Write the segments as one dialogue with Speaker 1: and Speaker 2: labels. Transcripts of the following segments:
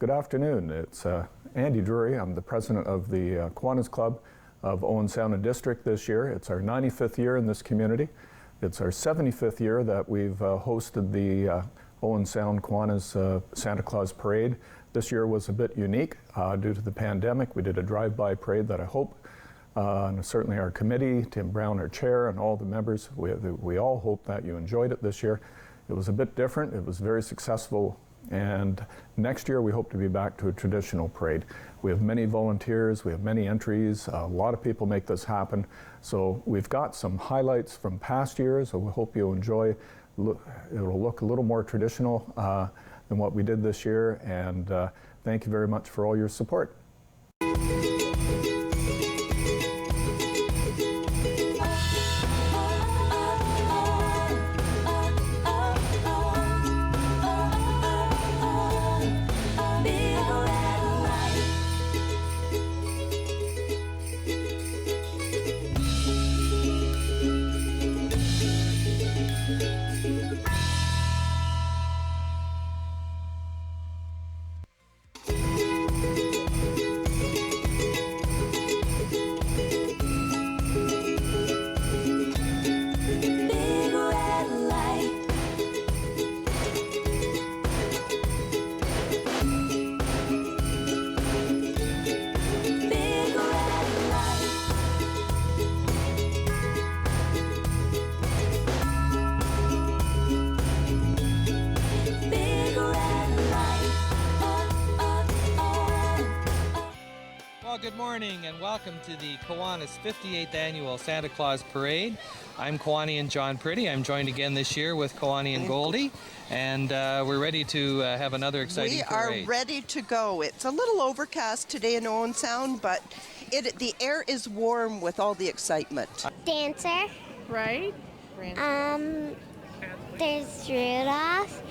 Speaker 1: Good afternoon. It's Andy Drury. I'm the president of the Kiwanis Club of Owen Sound and District this year. It's our 95th year in this community. It's our 75th year that we've hosted the Owen Sound Kiwanis Santa Claus Parade. This year was a bit unique due to the pandemic. We did a drive-by parade that I hope, and certainly our committee, Tim Brown, our chair, and all the members, we all hope that you enjoyed it this year. It was a bit different. It was very successful. And next year we hope to be back to a traditional parade. We have many volunteers, we have many entries, a lot of people make this happen. So we've got some highlights from past years, so we hope you'll enjoy. It'll look a little more traditional than what we did this year, and thank you very much for all your support.
Speaker 2: Good morning and welcome to the Kiwanis 58th Annual Santa Claus Parade. I'm Kiwanian John Pretty. I'm joined again this year with Kiwanian Goldie, and we're ready to have another exciting parade.
Speaker 3: We are ready to go. It's a little overcast today in Owen Sound, but the air is warm with all the excitement.
Speaker 4: Dancer.
Speaker 5: Right.
Speaker 4: There's Rudolph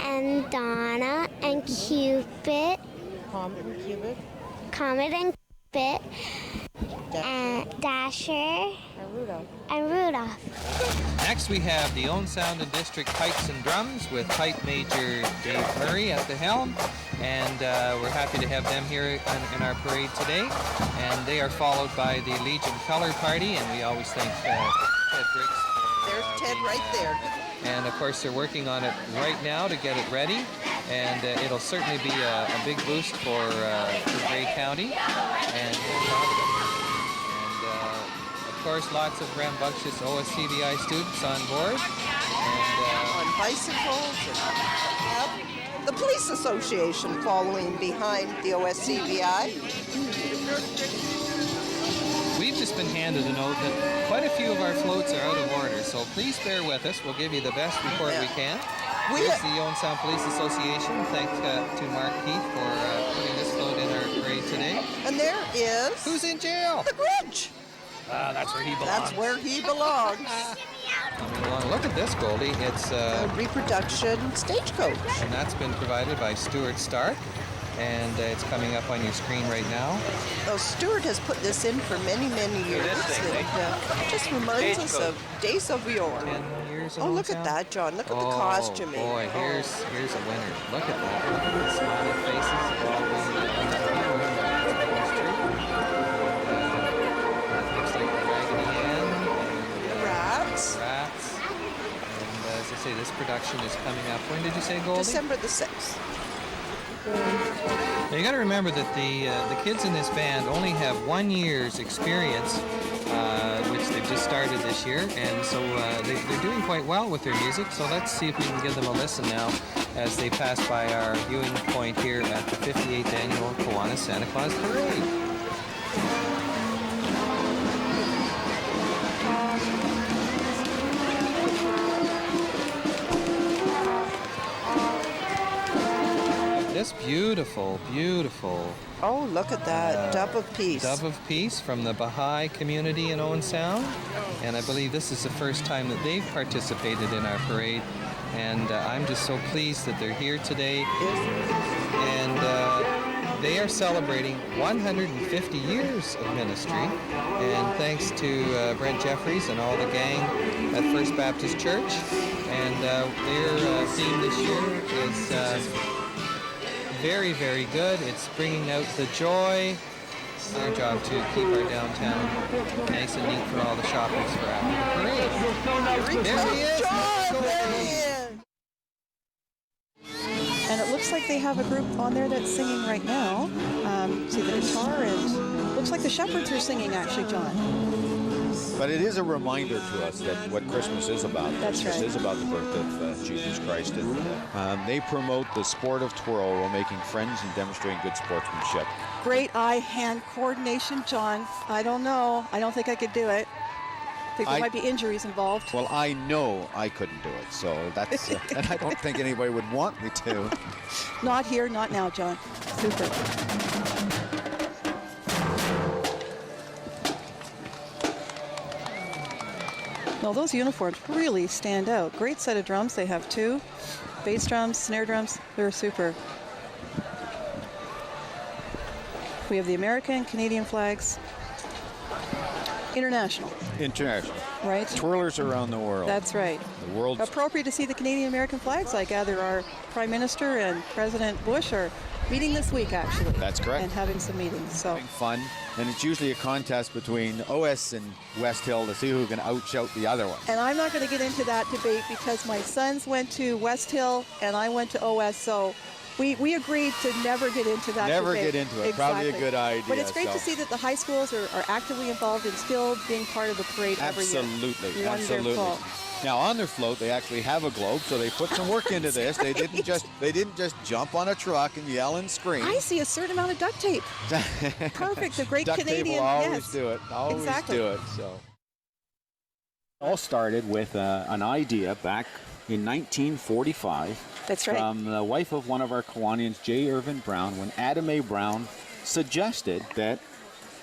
Speaker 4: and Donna and Cupid. Comet and Cupid, and Dasher, and Rudolph.
Speaker 2: Next we have the Owen Sound and District Pipes and Drums with Pipe Major Dave Murray at the helm, and we're happy to have them here in our parade today. And they are followed by the Legion Color Party, and we always thank Ted Briggs for
Speaker 3: There's Ted right there.
Speaker 2: And of course they're working on it right now to get it ready, and it'll certainly be a big boost for Grey County, and of course lots of rambunctious OSCVI students on board, and
Speaker 3: on bicycles, and the Police Association following behind the OSCVI.
Speaker 2: We've just been handed a note that quite a few of our floats are out of order, so please bear with us. We'll give you the best report we can. Here's the Owen Sound Police Association. Thanks to Mark Keith for putting this float in our parade today.
Speaker 3: And there is...
Speaker 2: Who's in jail?
Speaker 3: The Grinch.
Speaker 2: That's where he belongs.
Speaker 3: That's where he belongs.
Speaker 2: Coming along. Look at this, Goldie. It's
Speaker 3: a reproduction stagecoach.
Speaker 2: And that's been provided by Stuart Stark. And it's coming up on your screen right now.
Speaker 3: Well, Stuart has put this in for many, many years. It just reminds us of days of yore.
Speaker 2: 10 years
Speaker 3: Oh, look at that, John. Look at the costuming.
Speaker 2: Boy, here's a winner. Look at that. Look at the smiling faces of all the looks like the Raggedy Ann.
Speaker 3: The rats.
Speaker 2: And as I say, this production is coming up. When did you say, Goldie?
Speaker 3: December the 6th.
Speaker 2: Now you got to remember that the kids in this band only have 1 year's experience, which they've just started this year, and so they're doing quite well with their music. So let's see if we can give them a listen now as they pass by our viewing point here at the 58th Annual Kiwanis Santa Claus Parade. This beautiful, beautiful...
Speaker 3: Oh, look at that. Dove of Peace.
Speaker 2: Dove of Peace from the Baha'i community in Owen Sound. And I believe this is the first time that they've participated in our parade. And I'm just so pleased that they're here today. And they are celebrating 150 years of ministry. And thanks to Brent Jeffries and all the gang at First Baptist Church. And their theme this year is... very, very good. It's bringing out the joy. Our job to keep our downtown nice and neat for all the shoppers for after the parade. There he is.
Speaker 3: John, there he is.
Speaker 5: And it looks like they have a group on there that's singing right now. See the guitar, and looks like the Shepherds are singing actually, John.
Speaker 6: But it is a reminder to us that what Christmas is about.
Speaker 5: That's
Speaker 6: Christmas
Speaker 5: right.
Speaker 6: is about the birth of Jesus Christ. And they promote the sport of twirl while making friends and demonstrating good sportsmanship.
Speaker 5: Great eye-hand coordination, John. I don't know. I don't think I could do it. I think there might be injuries involved.
Speaker 6: Well, I know I couldn't do it, so that's, and I don't think anybody would want me to.
Speaker 5: Not here, not now, John. Super. Well, those uniforms really stand out. Great set of drums. They have two. Bass drums, snare drums. They're super. We have the American, Canadian flags. International,
Speaker 6: International.
Speaker 5: right?
Speaker 6: Twirlers around the world.
Speaker 5: That's right.
Speaker 6: The world's
Speaker 5: Appropriate to see the Canadian-American flags. I gather our Prime Minister and President Bush are meeting this week, actually.
Speaker 6: That's correct.
Speaker 5: And having some meetings. So
Speaker 6: having fun. And it's usually a contest between OS and West Hill to see who can outshout the other one.
Speaker 5: And I'm not going to get into that debate because my sons went to West Hill and I went to OS, so we agreed to never get into that
Speaker 6: Never
Speaker 5: debate.
Speaker 6: get into it. Probably a good idea.
Speaker 5: But it's great
Speaker 6: so.
Speaker 5: to see that the high schools are actively involved and still being part of the parade every year.
Speaker 6: Absolutely,
Speaker 5: Wonderful.
Speaker 6: absolutely. Now on their float, they actually have a globe, so they put some work into this. They didn't just jump on a truck and yell and scream.
Speaker 5: I see a certain amount of duct tape. Perfect. The great
Speaker 6: Duct
Speaker 5: Canadian.
Speaker 6: tape will always
Speaker 5: yes.
Speaker 6: do it. Always
Speaker 5: Exactly.
Speaker 6: do it. So.
Speaker 7: All started with an idea back in 1945
Speaker 5: That's right.
Speaker 7: from the wife of one of our Kiwanians, J. Irvin Brown, when Adam A. Brown suggested that,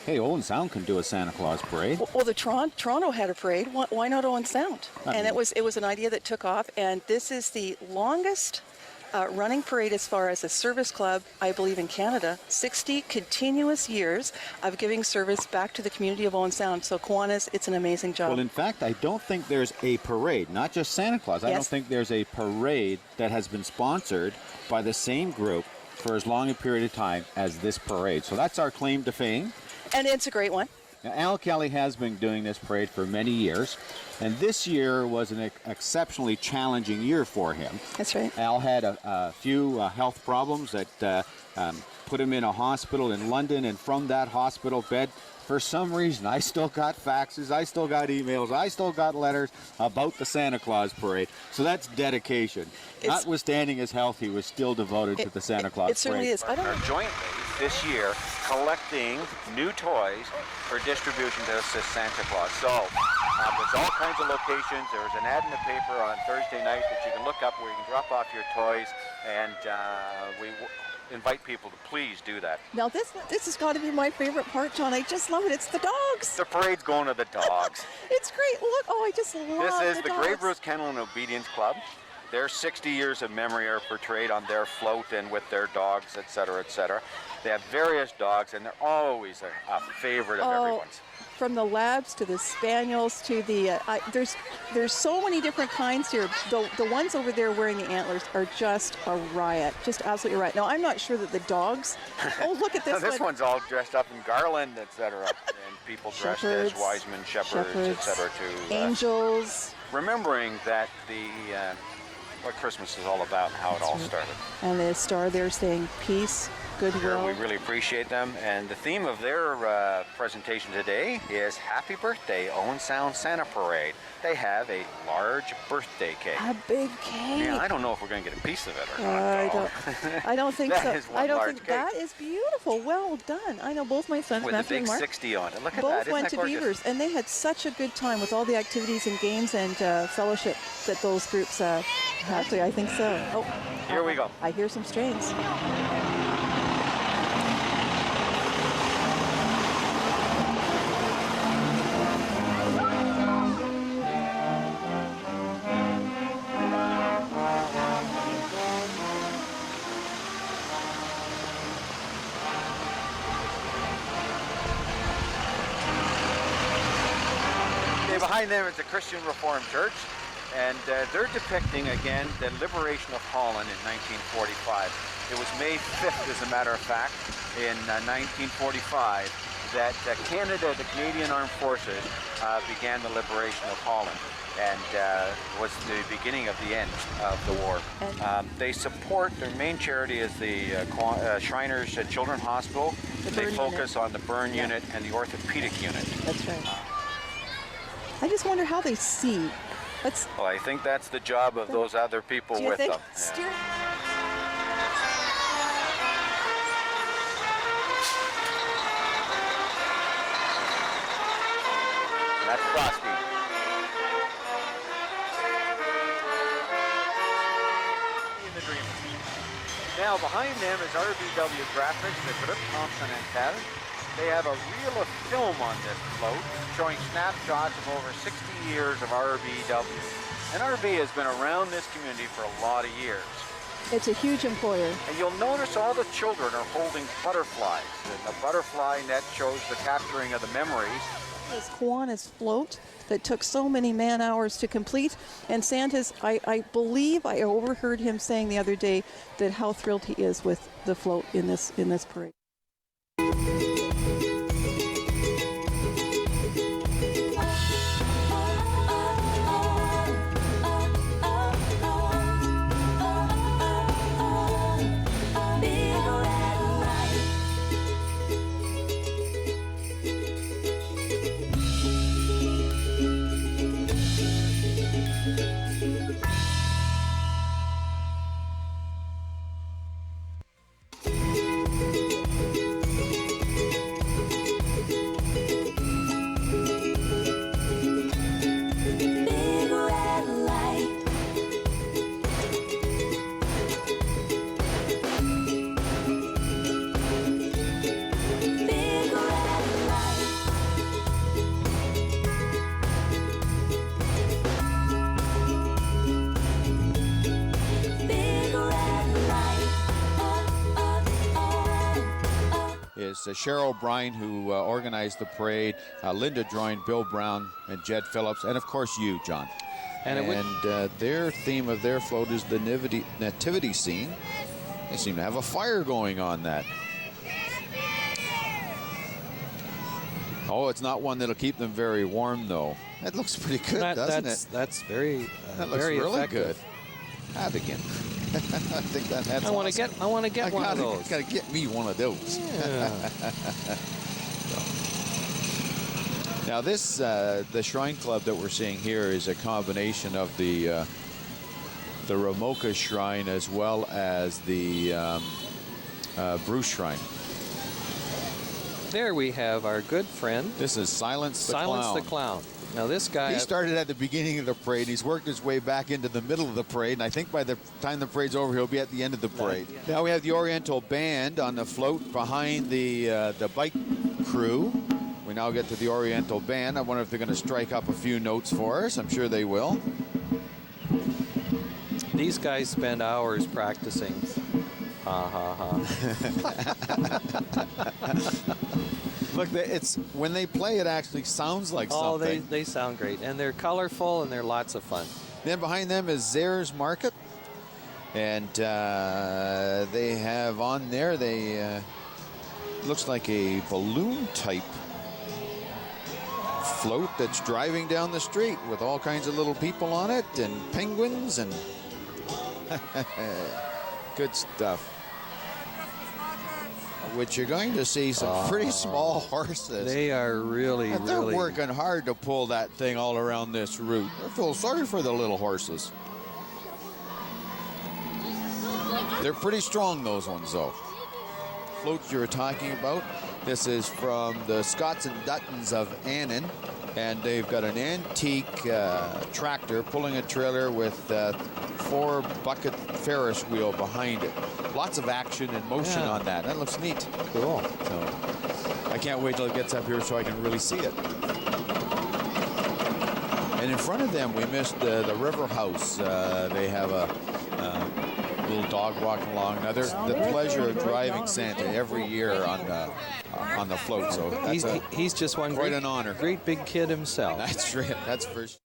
Speaker 7: hey, Owen Sound can do a Santa Claus parade.
Speaker 5: Well, the Toronto had a parade. Why not Owen Sound? And it was an idea that took off. And this is the longest running parade as far as a service club, I believe, in Canada. 60 continuous years of giving service back to the community of Owen Sound. So Kiwanis, it's an amazing job.
Speaker 7: Well, in fact, I don't think there's a parade, not just Santa Claus. I
Speaker 5: Yes.
Speaker 7: don't think there's a parade that has been sponsored by the same group for as long a period of time as this parade. So that's our claim to fame.
Speaker 5: And it's a great one.
Speaker 7: Now, Al Kelly has been doing this parade for many years, and this year was an exceptionally challenging year for him.
Speaker 5: That's right.
Speaker 7: Al had a few health problems that put him in a hospital in London, and from that hospital bed, for some reason, I still got faxes, I still got emails, I still got letters about the Santa Claus parade. So that's dedication. Notwithstanding his health, he was still devoted to the Santa Claus
Speaker 5: It certainly
Speaker 7: parade.
Speaker 5: is. I don't
Speaker 8: Are jointly this year collecting new toys for distribution to assist Santa Claus. So there's all kinds of locations. There was an ad in the paper on Thursday night that you can look up where you can drop off your toys, and we invite people to please do that.
Speaker 5: Now this has got to be my favorite part, John. I just love it. It's the dogs.
Speaker 8: The parade's going to the dogs.
Speaker 5: It's great. Look, I just love
Speaker 8: This is the
Speaker 5: dogs.
Speaker 8: Grey Bruce Kennel and Obedience Club. Their 60 years of memory are portrayed on their float and with their dogs, etc., etc. They have various dogs, and they're always a favorite of everyone's.
Speaker 5: From the labs to the spaniels to the there's so many different kinds here. The ones over there wearing the antlers are just a riot, just absolutely a riot. Now I'm not sure that the dogs. Oh, look at this
Speaker 8: This
Speaker 5: one.
Speaker 8: one's all dressed up in garland, etc., and people dressed as
Speaker 5: Shepherds,
Speaker 8: wise men, shepherds, etc. To
Speaker 5: angels,
Speaker 8: remembering that what Christmas is all about and how it all started.
Speaker 5: and the star there saying peace, goodwill.
Speaker 8: We really appreciate them, and the theme of their presentation today is Happy Birthday, Owen Sound Santa Parade. They have a large birthday cake.
Speaker 5: A big cake.
Speaker 8: Yeah, I don't know if we're going to get a piece of it or not.
Speaker 5: I don't think
Speaker 8: That
Speaker 5: so.
Speaker 8: is one
Speaker 5: I don't
Speaker 8: large
Speaker 5: think
Speaker 8: cake.
Speaker 5: that is beautiful. Well done. I know both my sons,
Speaker 8: With a
Speaker 5: Matthew
Speaker 8: big
Speaker 5: and Mark,
Speaker 8: 60 on it. Look at that.
Speaker 5: both
Speaker 8: Isn't
Speaker 5: went
Speaker 8: that
Speaker 5: to
Speaker 8: gorgeous?
Speaker 5: Beavers, and they had such a good time with all the activities and games and fellowship that those groups have. I think so. Oh,
Speaker 8: Here we go.
Speaker 5: I hear some strains.
Speaker 8: Okay, behind them is the Christian Reformed Church. And they're depicting, again, the liberation of Holland in 1945. It was May 5th, as a matter of fact, in 1945, that Canada, the Canadian Armed Forces, began the liberation of Holland, and was the beginning of the end of the war. They support, their main charity is the Shriners Children's Hospital. They focus on the burn unit and the orthopedic unit.
Speaker 5: That's right. I just wonder how they see.
Speaker 8: Well, I think that's the job of those other people with them.
Speaker 5: Steer.
Speaker 8: That's Frosty. In the Dreamers. Now behind them is RBW Graphics. They put up Thompson antennas. They have a reel of film on this float showing snapshots of over 60 years of RBW. And RB has been around this community for a lot of years.
Speaker 5: It's a huge employer.
Speaker 8: And you'll notice all the children are holding butterflies. And the butterfly net shows the capturing of the memories.
Speaker 5: This Kiwanis float that took so many man-hours to complete. And Santa's, I believe I overheard him saying the other day that how thrilled he is with the float in this parade.
Speaker 6: Cheryl O'Brien, who organized the parade, Linda joined Bill Brown and Jed Phillips, and of course you, John. And their theme of their float is the nativity scene. They seem to have a fire going on that. Oh, it's not one that'll keep them very warm, though. That looks pretty good, doesn't it?
Speaker 2: That's very,
Speaker 6: that looks
Speaker 2: very
Speaker 6: really
Speaker 2: effective.
Speaker 6: Good. Have again. I think that's
Speaker 2: I want
Speaker 6: awesome.
Speaker 2: to get one of those.
Speaker 6: Got to get me one of those.
Speaker 2: Yeah.
Speaker 6: Now this, the Shrine Club that we're seeing here is a combination of the Ramoka Shrine as well as the Bruce Shrine.
Speaker 2: There we have our good friend.
Speaker 6: This is Silence the Clown.
Speaker 2: Silence the Clown. Now this guy...
Speaker 6: He started at the beginning of the parade. He's worked his way back into the middle of the parade, and I think by the time the parade's over, he'll be at the end of the parade. Now we have the Oriental Band on the float behind the bike crew. We now get to the Oriental Band. I wonder if they're going to strike up a few notes for us. I'm sure they will.
Speaker 2: These guys spend hours practicing. Ha ha ha.
Speaker 6: Look, it's when they play, it actually sounds like something.
Speaker 2: Oh, they sound great, and they're colorful, and they're lots of fun.
Speaker 6: Then behind them is Zare's Market, and they have on there, looks like a balloon type float that's driving down the street with all kinds of little people on it and penguins and good stuff. Which you're going to see some pretty small horses.
Speaker 2: They are really,
Speaker 6: they're working hard to pull that thing all around this route. I feel sorry for the little horses. They're pretty strong, those ones, though. Floats you were talking about. This is from the Scots and Duttons of Annan, and they've got an antique tractor pulling a trailer with 4-bucket Ferris wheel behind it. Lots of action and motion on that. That looks neat.
Speaker 2: Cool.
Speaker 6: So I can't wait till it gets up here so I can really see it. And in front of them, we missed the River House. They have a little dog walking along. Now, there's the pleasure of driving Santa every year on the float. So that's
Speaker 2: he's just one
Speaker 6: quite an honor.
Speaker 2: Great big kid himself.
Speaker 6: That's right. That's for sure.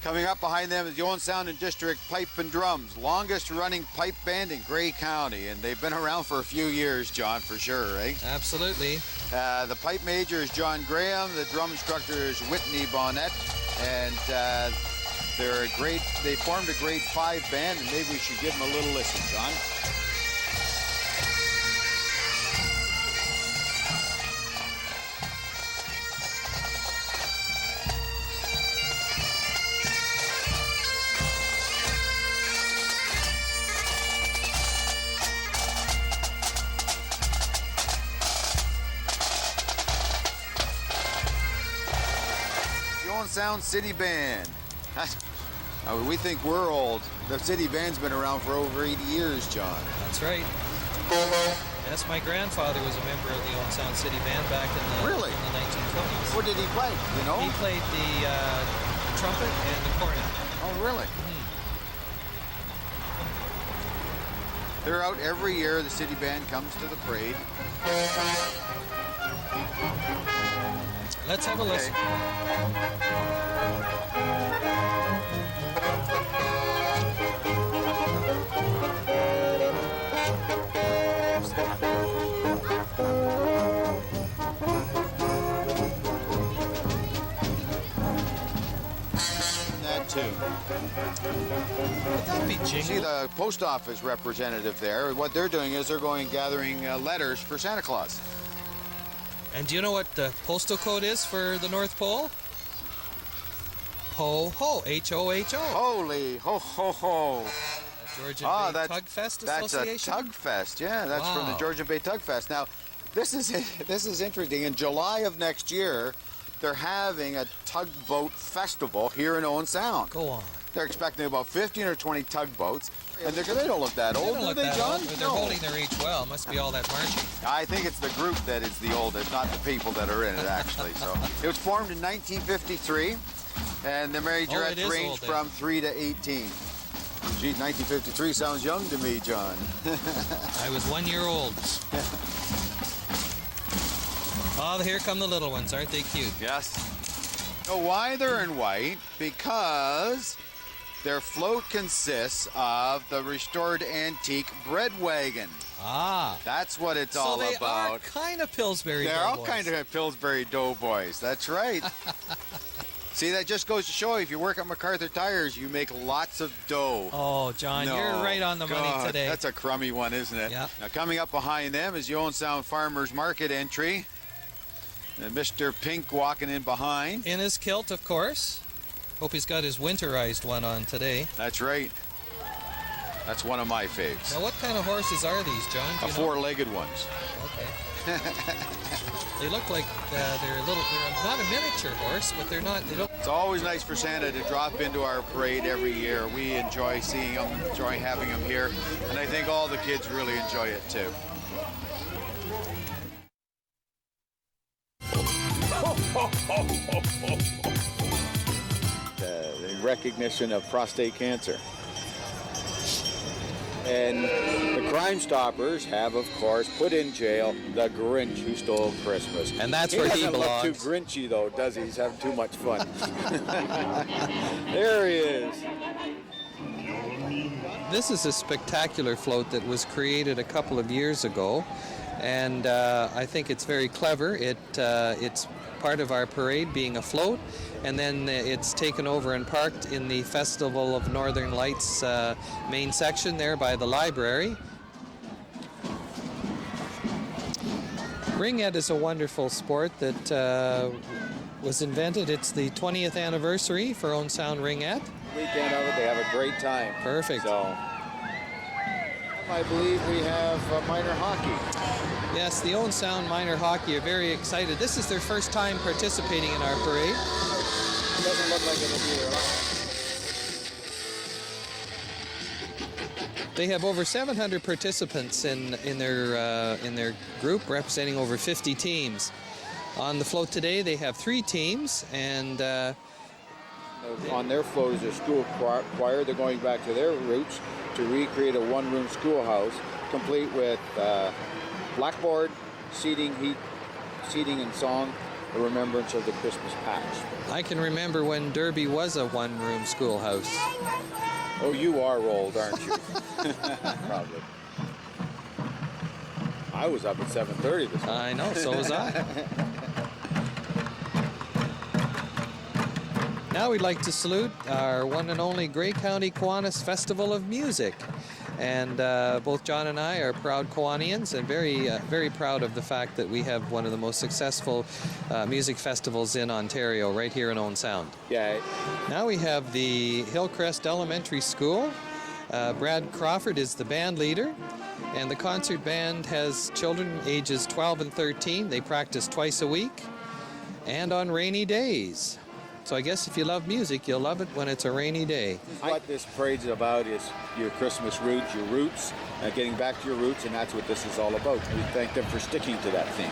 Speaker 6: Coming up behind them is the Owen Sound and District Pipe and Drums, longest running pipe band in Grey County, and they've been around for a few years, John, for sure, right?
Speaker 2: Absolutely.
Speaker 6: The pipe major is John Graham, the drum instructor is Whitney Bonnet, and they formed a grade 5 band, and maybe we should give them a little listen, John. Sound City Band. We think we're old. The City Band's been around for over 80 years, John.
Speaker 2: That's right. Yes, my grandfather was a member of the Owen Sound City Band back in the 1920s.
Speaker 6: What did he play? You know?
Speaker 2: He played the trumpet and the cornet.
Speaker 6: Oh, really? They're out every year. The City Band comes to the parade.
Speaker 2: Let's have a listen.
Speaker 6: That too.
Speaker 2: Would that be jingle?
Speaker 6: See the post office representative there. What they're doing is they're going gathering letters for Santa Claus.
Speaker 2: And do you know what the postal code is for the North Pole? Ho ho, H-O-H-O.
Speaker 6: Holy ho ho ho.
Speaker 2: Georgian Bay Tug Fest Association?
Speaker 6: That's a Tug Fest, yeah. That's from the Georgian Bay Tug Fest. Now, this is interesting. In July of next year, they're having a tugboat festival here in Owen Sound.
Speaker 2: Go on.
Speaker 6: They're expecting about 15 or 20 tugboats. And they don't look that old, do they, John?
Speaker 2: They're holding their age well. Must be all that marching.
Speaker 6: I think it's the group that is the oldest, not the people that are in it, actually. So it was formed in 1953, and the majorettes range from 3 to 18. Gee, 1953 sounds young to me, John.
Speaker 2: I was 1 year old. Oh, here come the little ones. Aren't they cute?
Speaker 6: Yes. You know why they're in white? Because their float consists of the restored antique bread wagon.
Speaker 2: Ah.
Speaker 6: That's what it's all about.
Speaker 2: So they are kind of Pillsbury Doughboys.
Speaker 6: They're all kind of Pillsbury Doughboys. That's right. See, that just goes to show if you work at MacArthur Tires, you make lots of dough.
Speaker 2: Oh, John, you're right on the money today.
Speaker 6: That's a crummy one, isn't it?
Speaker 2: Yeah.
Speaker 6: Now, coming up behind them is the Owen Sound Farmers Market entry. And Mr. Pink walking in behind.
Speaker 2: In his kilt, of course. Hope he's got his winterized one on today.
Speaker 6: That's right. That's one of my faves.
Speaker 2: Now, what kind of horses are these, John?
Speaker 6: A four-legged ones.
Speaker 2: Okay. They look like they're not a miniature horse, but they're not. They don't.
Speaker 6: It's always nice for Santa to drop into our parade every year. We enjoy seeing them, enjoy having them here, and I think all the kids really enjoy it too. In recognition of prostate cancer. And the Crime Stoppers have, of course, put in jail the Grinch who stole Christmas.
Speaker 2: And that's where he belongs.
Speaker 6: He doesn't look too Grinchy, though, does he? He's having too much fun. There he is.
Speaker 2: This is a spectacular float that was created a couple of years ago, and I think it's very clever. It's part of our parade being a float, and then it's taken over and parked in the Festival of Northern Lights main section there by the library. Ringette is a wonderful sport that was invented. It's the 20th anniversary for Owen Sound Ringette.
Speaker 6: Weekend of it, they have a great time.
Speaker 2: Perfect.
Speaker 6: So, I believe we have minor hockey.
Speaker 2: Yes, the Owen Sound Minor Hockey are very excited. This is their first time participating in our parade.
Speaker 6: It doesn't look like it'll be there long.
Speaker 2: They have over 700 participants in their group, representing over 50 teams. On the float today, they have 3 teams, and
Speaker 6: on their float is a school choir. They're going back to their roots to recreate a one-room schoolhouse, complete with blackboard, seating and song,
Speaker 7: a remembrance of the Christmas past.
Speaker 2: I can remember when Derby was a one-room schoolhouse.
Speaker 7: Oh, you are old, aren't you? Probably. I was up at 7:30 this morning.
Speaker 2: I know, so was I. Now we'd like to salute our one and only Grey County Kiwanis Festival of Music. And both John and I are proud Kiwanians and very proud of the fact that we have one of the most successful music festivals in Ontario, right here in Owen Sound.
Speaker 7: Yeah.
Speaker 2: Now we have the Hillcrest Elementary School. Brad Crawford is the band leader. And the concert band has children ages 12 and 13. They practice twice a week and on rainy days. So I guess if you love music, you'll love it when it's a rainy day.
Speaker 7: What this parade's about is your Christmas roots, getting back to your roots, and that's what this is all about. We thank them for sticking to that theme.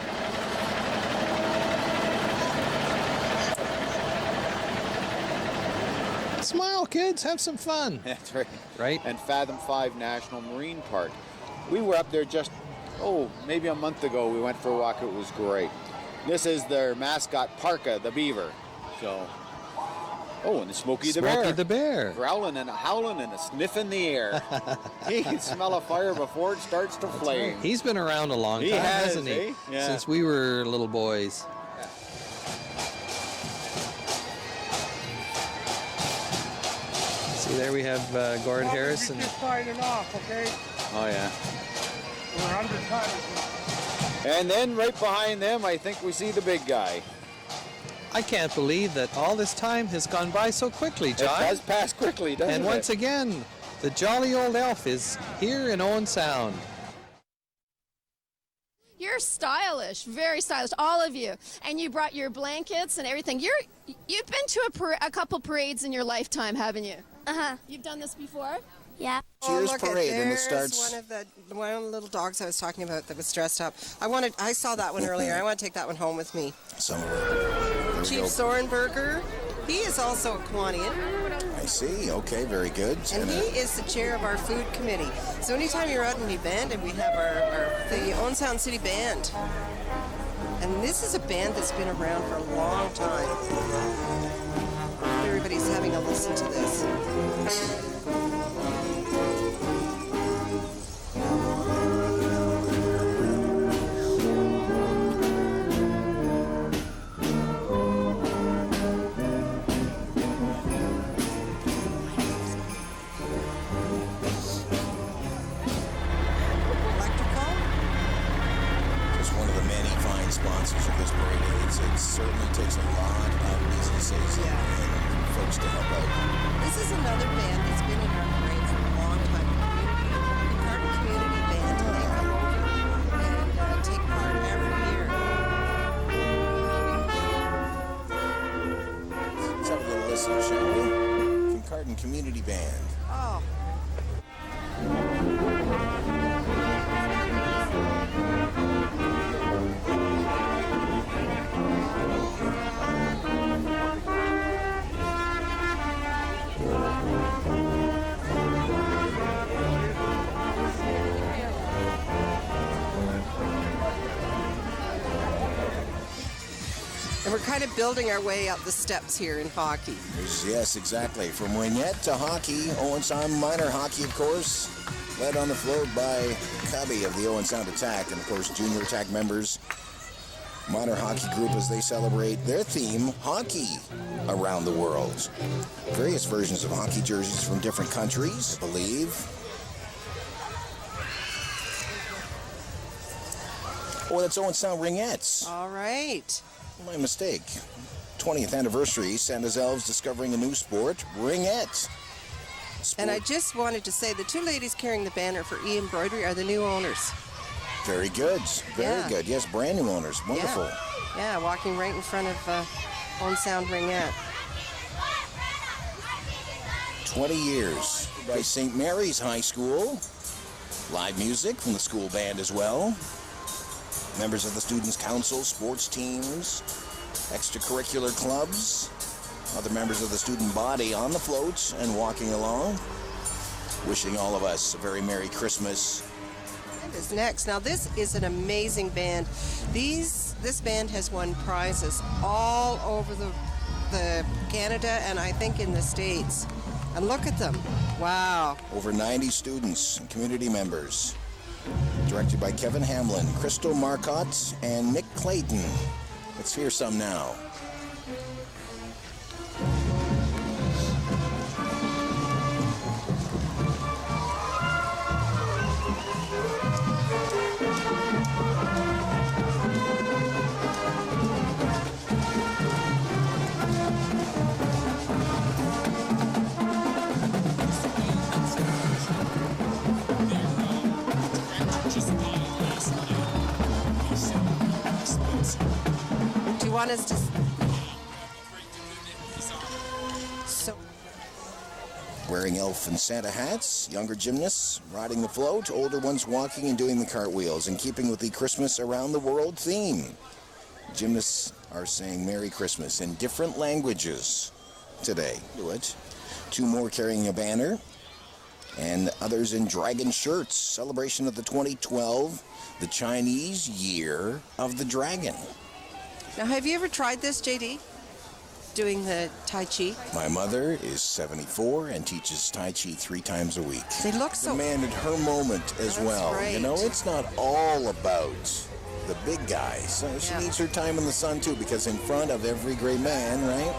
Speaker 2: Smile, kids, have some fun.
Speaker 7: That's right.
Speaker 2: Right?
Speaker 7: And Fathom 5 National Marine Park. We were up there just, maybe a month ago. We went for a walk. It was great. This is their mascot, Parka, the beaver. So, and the Smokey the Bear.
Speaker 2: Smokey the Bear.
Speaker 7: Growling and a howling and a sniff in the air. He can smell a fire before it starts to flame.
Speaker 2: He's been around a long time, hasn't he?
Speaker 7: Eh? Yeah.
Speaker 2: Since we were little boys. See, there we have Gord Harrison.
Speaker 9: We're just signing off, okay?
Speaker 7: Oh, yeah.
Speaker 9: We're under time.
Speaker 7: And then right behind them, I think we see the big guy.
Speaker 2: I can't believe that all this time has gone by so quickly, John.
Speaker 7: It does pass quickly, doesn't it?
Speaker 2: And once again, the jolly old elf is here in Owen Sound.
Speaker 10: You're stylish, very stylish, all of you. And you brought your blankets and everything. You've been to a couple parades in your lifetime, haven't you?
Speaker 4: Uh-huh.
Speaker 10: You've done this before?
Speaker 4: Yeah.
Speaker 11: Cheers
Speaker 3: look
Speaker 11: parade, and it
Speaker 3: there's
Speaker 11: starts.
Speaker 3: one of the little dogs I was talking about that was dressed up. I saw that one earlier. I want to take that one home with me.
Speaker 11: Somewhere.
Speaker 3: Chief Sorenberger, he is also a Kiwanian.
Speaker 11: I see. Okay, very good.
Speaker 3: And he is the chair of our food committee. So anytime you're out in the band, and we have the Owen Sound City Band. And this is a band that's been around for a long time. Everybody's having a listen to this.
Speaker 11: Sponsors of this parade. It certainly takes a lot of businesses and folks to help out.
Speaker 3: This is another band that's been in our parade for a long time. The community band, and they come over and take part every year.
Speaker 11: Let's have a little listen, shall we? Kincardine Community Band.
Speaker 3: Oh. And we're kind of building our way up the steps here in hockey.
Speaker 11: Yes, exactly. From wingette to hockey, Owen Sound minor hockey, of course, led on the floor by Cubby of the Owen Sound Attack, and of course junior Attack members. Minor hockey group as they celebrate their theme, hockey, around the world. Various versions of hockey jerseys from different countries, I believe. Oh, that's Owen Sound ringettes.
Speaker 3: All right.
Speaker 11: My mistake. 20th anniversary, Santa's Elves discovering a new sport, ringette.
Speaker 3: And I just wanted to say the two ladies carrying the banner for e-embroidery are the new owners.
Speaker 11: Very good. Very good. Yes, brand new owners. Wonderful.
Speaker 3: Yeah, walking right in front of Owen Sound ringette.
Speaker 11: 20 years by St. Mary's High School. Live music from the school band as well. Members of the Students' Council, sports teams, extracurricular clubs, other members of the student body on the floats and walking along, wishing all of us a very Merry Christmas.
Speaker 3: Is next. Now this is an amazing band. These This band has won prizes all over the Canada and I think in the States. And look at them. Wow.
Speaker 11: Over 90 students and community members. Directed by Kevin Hamlin, Crystal Marcotte, and Nick Clayton. Let's hear some now.
Speaker 3: Do you want us to... So...
Speaker 11: Wearing elf and Santa hats, younger gymnasts riding the float, older ones walking and doing the cartwheels, in keeping with the Christmas around the world theme. Gymnasts are saying Merry Christmas in different languages today. Do it. Two more carrying a banner, and others in dragon shirts. Celebration of the 2012, the Chinese Year of the Dragon.
Speaker 3: Now, have you ever tried this, JD? Doing the Tai Chi?
Speaker 11: My mother is 74 and teaches Tai Chi 3 times a week.
Speaker 3: They look so...
Speaker 11: Demanded her moment as well.
Speaker 3: Right.
Speaker 11: You know, it's not all about the big guy. So she needs her time in the sun, too, because in front of every great man, right?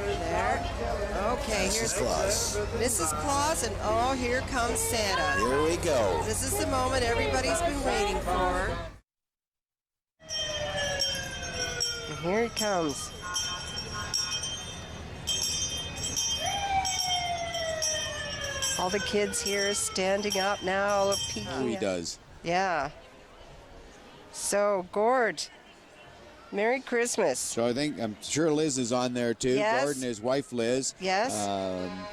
Speaker 3: There. Okay, here's
Speaker 11: Claus.
Speaker 3: Mrs. Claus, and oh, here comes Santa.
Speaker 11: Here we go.
Speaker 3: This is the moment everybody's been waiting for. And here he comes. All the kids here standing up now, peeking.
Speaker 6: He does.
Speaker 3: Yeah. So, Gord, Merry Christmas.
Speaker 6: So I'm sure Liz is on there too.
Speaker 3: Yes.
Speaker 6: Gordon, his wife Liz.
Speaker 3: Yes.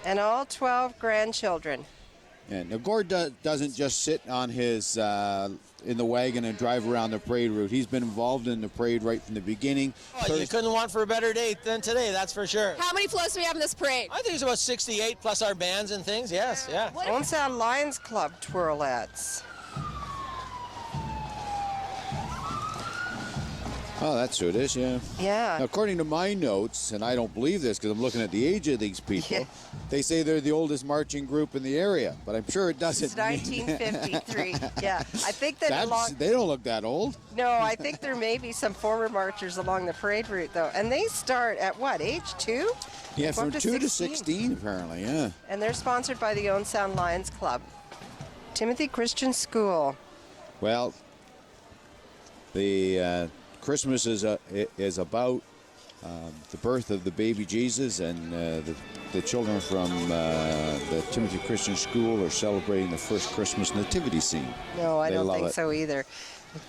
Speaker 3: And all 12 grandchildren.
Speaker 6: And now Gord doesn't just sit on his in the wagon and drive around the parade route. He's been involved in the parade right from the beginning.
Speaker 12: You couldn't want for a better date than today, that's for sure.
Speaker 10: How many floats do we have in this parade?
Speaker 12: I think it's about 68 plus our bands and things, yes, yeah.
Speaker 3: Owen Sound Lions Club twirlettes.
Speaker 6: Oh, that's who it is, yeah.
Speaker 3: Yeah.
Speaker 6: Now, according to my notes, and I don't believe this because I'm looking at the age of these people, they say they're the oldest marching group in the area, but I'm sure it doesn't.
Speaker 3: It's 1953. Yeah, I think that
Speaker 6: they don't look that old.
Speaker 3: No, I think there may be some former marchers along the parade route, though. And they start at what, age 2?
Speaker 6: Yeah, from 2 to 16, apparently, yeah.
Speaker 3: And they're sponsored by the Owen Sound Lions Club. Timothy Christian School.
Speaker 6: Well, the Christmas is about the birth of the baby Jesus, and the children from the Timothy Christian School are celebrating the first Christmas nativity scene.
Speaker 3: No, I don't
Speaker 6: love
Speaker 3: think
Speaker 6: it.
Speaker 3: so either.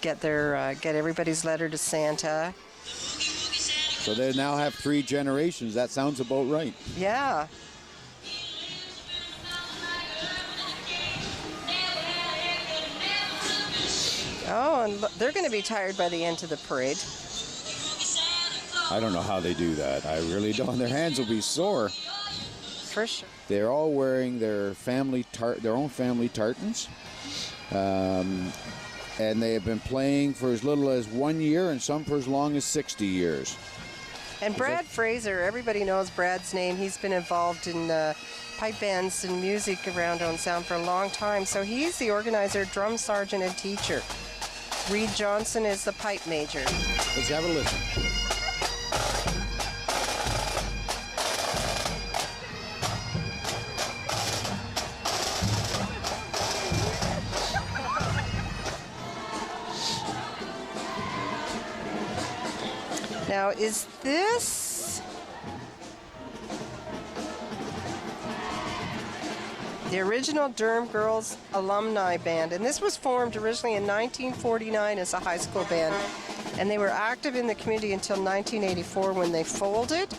Speaker 3: Get everybody's letter to Santa.
Speaker 6: So they now have 3 generations. That sounds about right.
Speaker 3: Yeah. Oh, and they're going to be tired by the end of the parade.
Speaker 6: I don't know how they do that. I really don't. Their hands will be sore.
Speaker 3: For sure.
Speaker 6: They're all wearing their own family tartans. And they have been playing for as little as 1 year and some for as long as 60 years.
Speaker 3: And Brad Fraser, everybody knows Brad's name. He's been involved in pipe bands and music around Owen Sound for a long time. So he's the organizer, drum sergeant, and teacher. Reed Johnson is the pipe major.
Speaker 6: Let's have a listen.
Speaker 3: Now, is this the original Durham Girls Alumni Band? And this was formed originally in 1949 as a high school band. And they were active in the community until 1984 when they folded.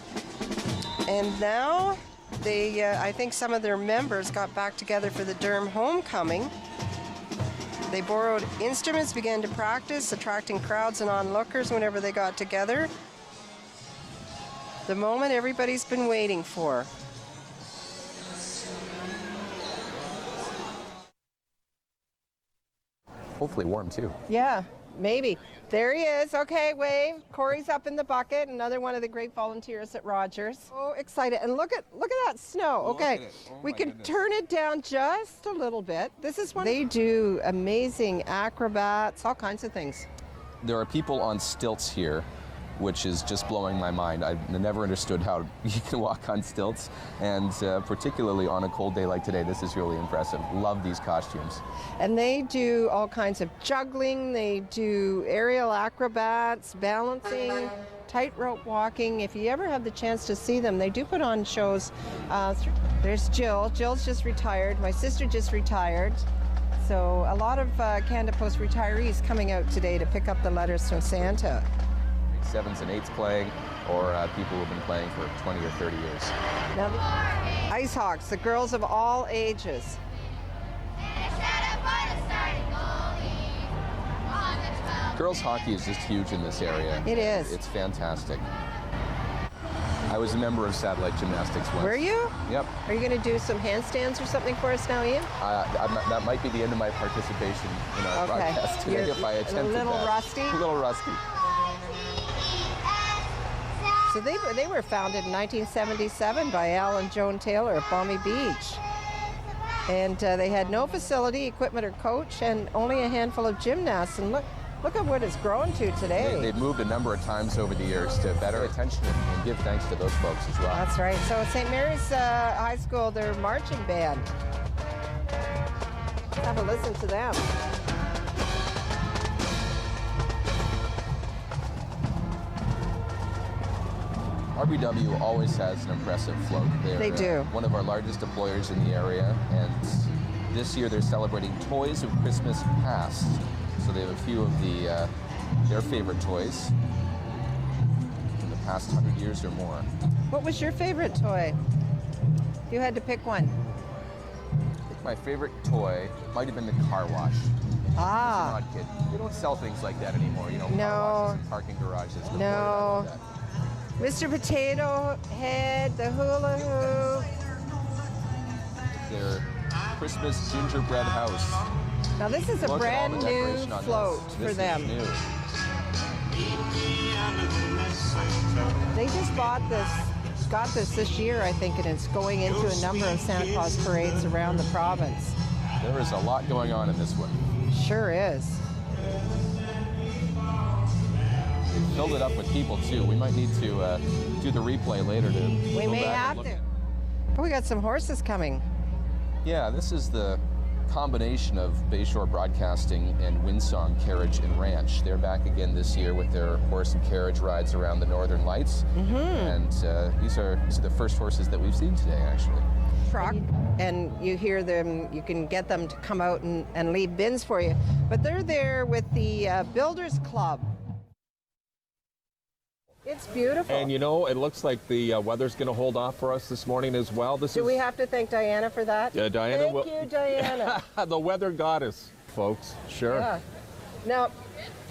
Speaker 3: And now I think some of their members got back together for the Durham homecoming. They borrowed instruments, began to practice, attracting crowds and onlookers whenever they got together. The moment everybody's been waiting for.
Speaker 13: Hopefully warm too.
Speaker 3: Yeah. Maybe. There he is. Okay, wave. Corey's up in the bucket. Another one of the great volunteers at Rogers. So excited. And look at that snow. Okay. We can turn it down just a little bit. This is one. They do amazing acrobats, all kinds of things.
Speaker 13: There are people on stilts here, which is just blowing my mind. I've never understood how you can walk on stilts, and particularly on a cold day like today, this is really impressive. Love these costumes.
Speaker 3: And they do all kinds of juggling, they do aerial acrobats, balancing, tightrope walking. If you ever have the chance to see them, they do put on shows. There's Jill. Jill's just retired. My sister just retired. So a lot of Canada Post retirees coming out today to pick up the letters from Santa.
Speaker 13: 7s and 8s playing, or people who have been playing for 20 or 30 years.
Speaker 3: Now, the Ice Hawks, the girls of all ages.
Speaker 13: Girls hockey is just huge in this area.
Speaker 3: It is.
Speaker 13: It's fantastic. I was a member of Satellite Gymnastics once.
Speaker 3: Were you?
Speaker 13: Yep.
Speaker 3: Are you going to do some handstands or something for us now, Ian?
Speaker 13: That might be the end of my participation in our broadcast today if I attempted
Speaker 3: a little
Speaker 13: that.
Speaker 3: rusty?
Speaker 13: A little rusty.
Speaker 3: So they were founded in 1977 by Al and Joan Taylor at Balmy Beach. And they had no facility, equipment, or coach, and only a handful of gymnasts. And look at what it's grown to today.
Speaker 13: They've moved a number of times over the years to better attention and give thanks to those folks as well.
Speaker 3: That's right. So at St. Mary's High School, their marching band. Let's have a listen to them.
Speaker 13: RBW always has an impressive float.
Speaker 3: They do.
Speaker 13: One of our largest deployers in the area, and this year they're celebrating Toys of Christmas Past. So they have a few of their favorite toys from the past 100 years or more.
Speaker 3: What was your favorite toy? If you had to pick one.
Speaker 13: I think my favorite toy might have been the car wash.
Speaker 3: Ah.
Speaker 13: I'm not kidding. They don't sell things like that anymore, you know,
Speaker 3: No.
Speaker 13: car washes and parking garages.
Speaker 3: No. Mr. Potato Head, the hula hoop.
Speaker 13: Their Christmas gingerbread house.
Speaker 3: Now this is a
Speaker 13: Look at all
Speaker 3: brand
Speaker 13: the
Speaker 3: new
Speaker 13: decoration on
Speaker 3: float
Speaker 13: this.
Speaker 3: for
Speaker 13: This
Speaker 3: them.
Speaker 13: is new.
Speaker 3: They just got this year, I think, and it's going into a number of Santa Claus parades around the province.
Speaker 13: There is a lot going on in this one.
Speaker 3: Sure is.
Speaker 13: They filled it up with people too. We might need to do the replay later to
Speaker 3: We
Speaker 13: go
Speaker 3: may
Speaker 13: back
Speaker 3: have
Speaker 13: and look
Speaker 3: to.
Speaker 13: at.
Speaker 3: Oh, we got some horses coming.
Speaker 13: Yeah, this is the combination of Bayshore Broadcasting and Windsong Carriage and Ranch. They're back again this year with their horse and carriage rides around the Northern Lights.
Speaker 3: Mm-hmm.
Speaker 13: And these are the first horses that we've seen today, actually.
Speaker 3: Truck, and you hear them, you can get them to come out and leave bins for you. But they're there with the Builders Club. It's beautiful.
Speaker 14: And you know, it looks like the weather's going to hold off for us this morning as well.
Speaker 3: Do we have to thank Diana for that?
Speaker 14: Yeah, Diana.
Speaker 3: Thank you, Diana.
Speaker 14: The weather goddess, folks. Sure.
Speaker 3: Yeah. Now,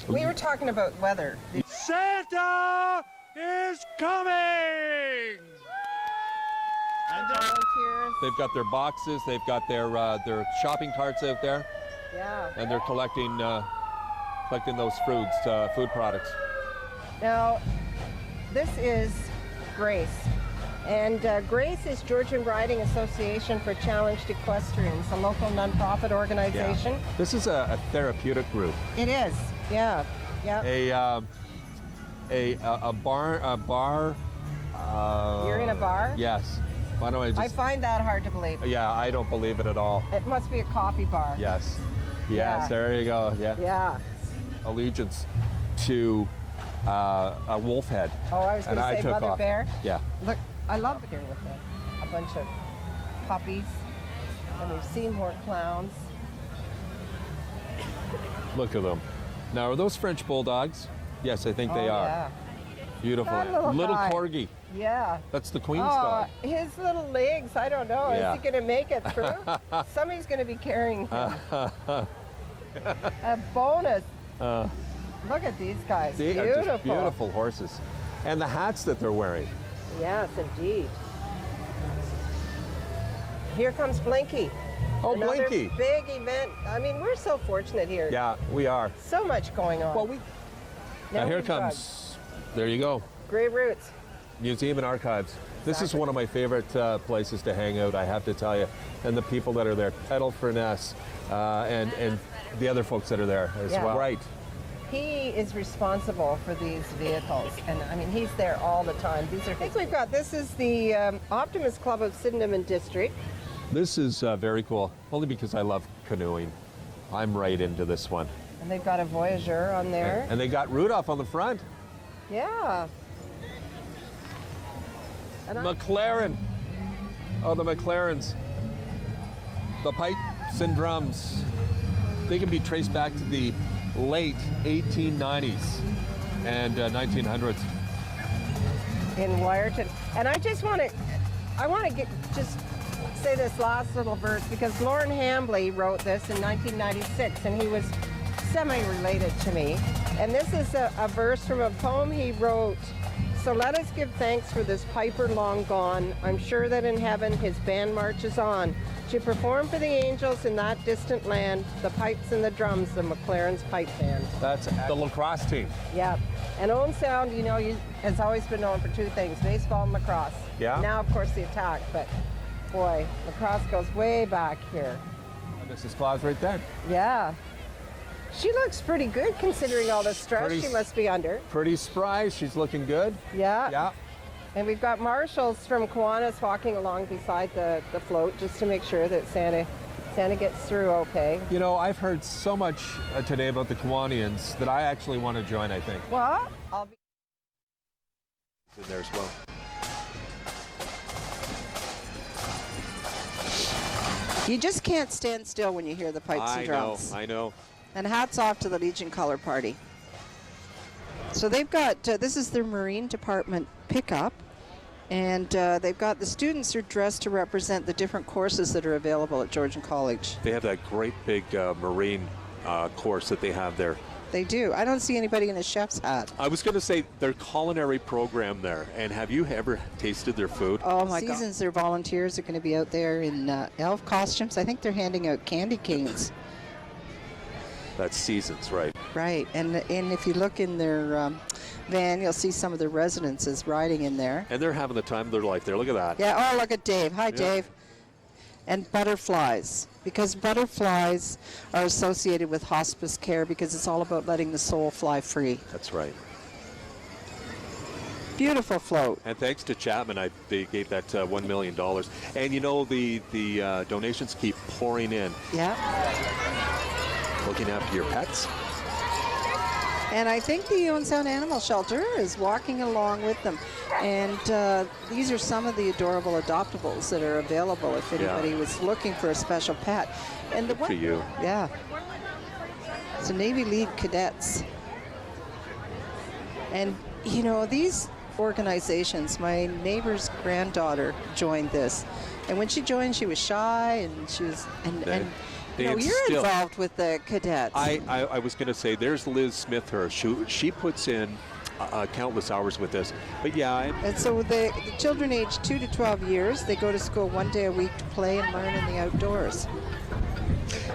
Speaker 3: we were talking about weather.
Speaker 9: Santa is coming!
Speaker 3: And volunteers.
Speaker 14: They've got their boxes. They've got their shopping carts out there,
Speaker 3: Yeah.
Speaker 14: and they're collecting those food products.
Speaker 3: Now, this is Grace. And Grace is Georgian Riding Association for Challenged Equestrians, a local nonprofit organization.
Speaker 14: Yeah. This is a therapeutic group.
Speaker 3: It is, yeah. Yeah.
Speaker 14: A bar.
Speaker 3: You're in a bar?
Speaker 14: Yes. Why don't
Speaker 3: I find that hard to believe.
Speaker 14: Yeah, I don't believe it at all.
Speaker 3: It must be a coffee bar.
Speaker 14: Yes. Yes,
Speaker 3: Yeah.
Speaker 14: there you go. Yeah.
Speaker 3: Yeah.
Speaker 14: Allegiance to a wolf head.
Speaker 3: Oh, I was going to say
Speaker 14: took
Speaker 3: Mother
Speaker 14: off.
Speaker 3: Bear.
Speaker 14: Yeah.
Speaker 3: Look, I love it here with a bunch of puppies. And we've seen more clowns.
Speaker 14: Look at them. Now, are those French bulldogs? Yes, I think they are.
Speaker 3: Yeah.
Speaker 14: Beautiful.
Speaker 3: That little guy.
Speaker 14: corgi.
Speaker 3: Yeah.
Speaker 14: That's the Queen's dog.
Speaker 3: His little legs, I don't know.
Speaker 14: Yeah.
Speaker 3: Is he going to make it through? Somebody's going to be carrying him. A bonus. Look at these guys.
Speaker 14: They
Speaker 3: Beautiful.
Speaker 14: are just beautiful horses. And the hats that they're wearing.
Speaker 3: Yes, indeed. here comes Blinky.
Speaker 1: Oh,
Speaker 3: Another
Speaker 1: Blinky.
Speaker 3: big event. I mean, we're so fortunate here.
Speaker 1: Yeah, we are.
Speaker 3: So much going on.
Speaker 1: Well, now here
Speaker 3: we've got
Speaker 1: comes, there you go,
Speaker 3: Grey Roots.
Speaker 1: Museum and Archives. This is one of my favorite places to hang out, I have to tell you. And the people that are there, Pedal Furness, and the other folks that are there as well. Right.
Speaker 3: He is responsible for these vehicles, and I mean, he's there all the time. These are things we've got. This is the Optimist Club of Sydenham and District.
Speaker 1: This is very cool, only because I love canoeing. I'm right into this one.
Speaker 3: And they've got a Voyageur on there.
Speaker 1: And they got Rudolph on the front.
Speaker 3: Yeah. And
Speaker 1: McLaren. Oh, the McLarens. The pipes and drums. They can be traced back to the late 1890s and 1900s.
Speaker 3: In Wyerton. And I just want to just say this last little verse because Lauren Hambley wrote this in 1996 and he was semi-related to me. And this is a verse from a poem he wrote. So let us give thanks for this piper long gone. I'm sure that in heaven his band marches on to perform for the angels in that distant land, the pipes and the drums, the McLaren's pipe band.
Speaker 1: That's the lacrosse team.
Speaker 3: Yeah. And Owen Sound, you know, has always been known for two things, baseball and lacrosse.
Speaker 1: Yeah.
Speaker 3: Now, of course, the attack, but boy, lacrosse goes way back here.
Speaker 1: Mrs. Claus right there.
Speaker 3: Yeah. She looks pretty good considering all the stress she must be under.
Speaker 1: Pretty spry. She's looking good.
Speaker 3: Yeah.
Speaker 1: Yeah.
Speaker 3: And we've got marshals from Kiwanis walking along beside the float just to make sure that Santa gets through okay.
Speaker 1: You know, I've heard so much today about the Kiwanians that I actually want to join, I think.
Speaker 3: Well, I'll be
Speaker 1: in there as well.
Speaker 3: You just can't stand still when you hear the pipes and drums.
Speaker 1: I know.
Speaker 3: And hats off to the Legion Color Party. So they've got, this is their Marine Department pickup, and they've got the students are dressed to represent the different courses that are available at Georgian College.
Speaker 15: They have that great big Marine course that they have there.
Speaker 3: They do. I don't see anybody in a chef's hat.
Speaker 15: I was going to say their culinary program there, and have you ever tasted their food?
Speaker 3: Oh my God. Seasons, their volunteers are going to be out there in elf costumes. I think they're handing out candy canes.
Speaker 15: That's Seasons, right?
Speaker 3: Right, and if you look in their van, you'll see some of the residences riding in there.
Speaker 15: And they're having the time of their life there. Look at that.
Speaker 3: Yeah, oh, look at Dave. Hi, Dave. And butterflies, because butterflies are associated with hospice care because it's all about letting the soul fly free.
Speaker 15: That's right.
Speaker 3: Beautiful float.
Speaker 15: And thanks to Chapman, they gave that $1 million. And you know, the donations keep pouring in.
Speaker 3: Yeah.
Speaker 15: Looking after your pets.
Speaker 3: And I think the Owen Sound Animal Shelter is walking along with them. And these are some of the adorable adoptables that are available if anybody was looking for a special pet. And
Speaker 15: Good for you.
Speaker 3: Yeah. So Navy League cadets. And, you know, these organizations, my neighbor's granddaughter joined this. And when she joined, she was shy and she was, you're involved with the cadets.
Speaker 15: I was going to say, there's Liz Smith, she puts in countless hours with this. But yeah.
Speaker 3: And so the children aged 2 to 12 years, they go to school 1 day a week to play and learn in the outdoors.